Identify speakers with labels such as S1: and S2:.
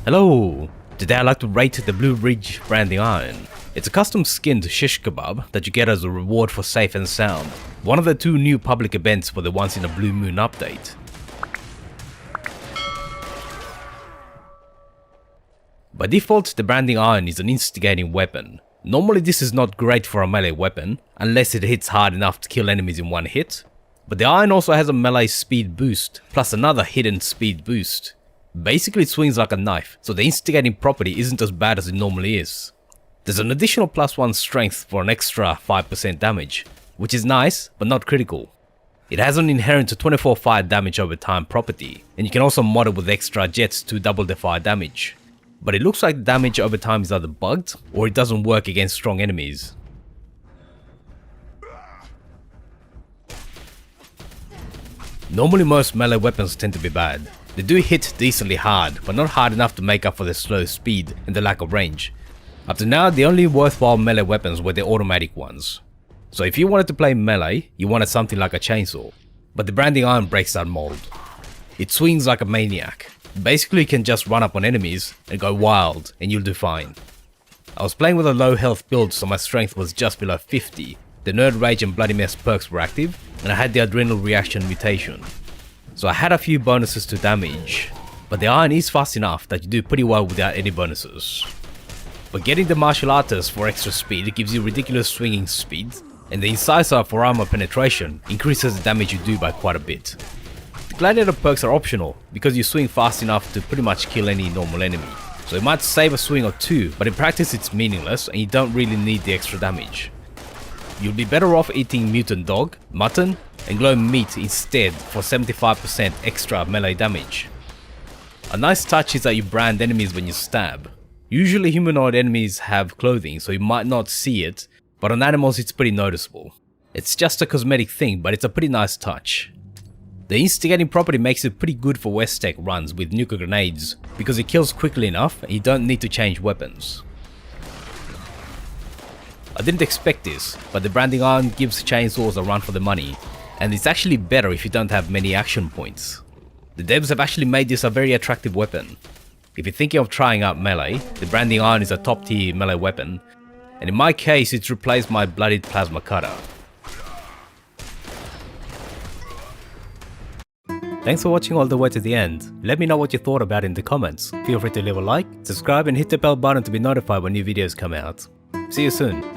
S1: Hello! Today I'd like to rate the Blue Ridge branding iron. It's a custom skinned shishkebab that you get as a reward for safe and sound. One of the two new public events for the Once in a Blue Moon update. By default, the branding iron is an instigating weapon. Normally this is not great for a melee weapon, unless it hits hard enough to kill enemies in one hit. But the iron also has a melee speed boost, plus another hidden speed boost. Basically it swings like a knife, so the instigating property isn't as bad as it normally is. There's an additional +1 strength for an extra 5% damage, which is nice, but not critical. It has an inherent 24 fire damage over time property, and you can also mod it with extra jets to double the fire damage. But it looks like the damage over time is either bugged, or it doesn't work against strong enemies. Normally most melee weapons tend to be bad. They do hit decently hard, but not hard enough to make up for the slow speed and the lack of range. Up to now, the only worthwhile melee weapons were the automatic ones. So if you wanted to play melee, you wanted something like a chainsaw. But the branding iron breaks that mold. It swings like a maniac. Basically you can just run up on enemies and go wild and you'll do fine. I was playing with a low health build, so my strength was just below 50. The Nerd Rage and Bloody Mess perks were active, and I had the Adrenal Reaction mutation. So I had a few bonuses to damage, but the iron is fast enough that you do pretty well without any bonuses. But getting the Martial Artist for extra speed gives you ridiculous swinging speed, and the Incisive for armor penetration increases the damage you do by quite a bit. The Gladiator perks are optional, because you swing fast enough to pretty much kill any normal enemy. So it might save a swing or two, but in practice it's meaningless and you don't really need the extra damage. You'll be better off eating mutant dog, mutton, and glowing meat instead for 75% extra melee damage. A nice touch is that you brand enemies when you stab. Usually humanoid enemies have clothing, so you might not see it, but on animals it's pretty noticeable. It's just a cosmetic thing, but it's a pretty nice touch. The instigating property makes it pretty good for West Tech runs with nuclear grenades, because it kills quickly enough and you don't need to change weapons. I didn't expect this, but the branding iron gives chainsaws a run for the money, and it's actually better if you don't have many action points. The devs have actually made this a very attractive weapon. If you're thinking of trying out melee, the branding iron is a top tier melee weapon, and in my case it's replaced my bloodied plasma cutter. Thanks for watching all the way to the end. Let me know what you thought about it in the comments. Feel free to leave a like, subscribe and hit the bell button to be notified when new videos come out. See you soon.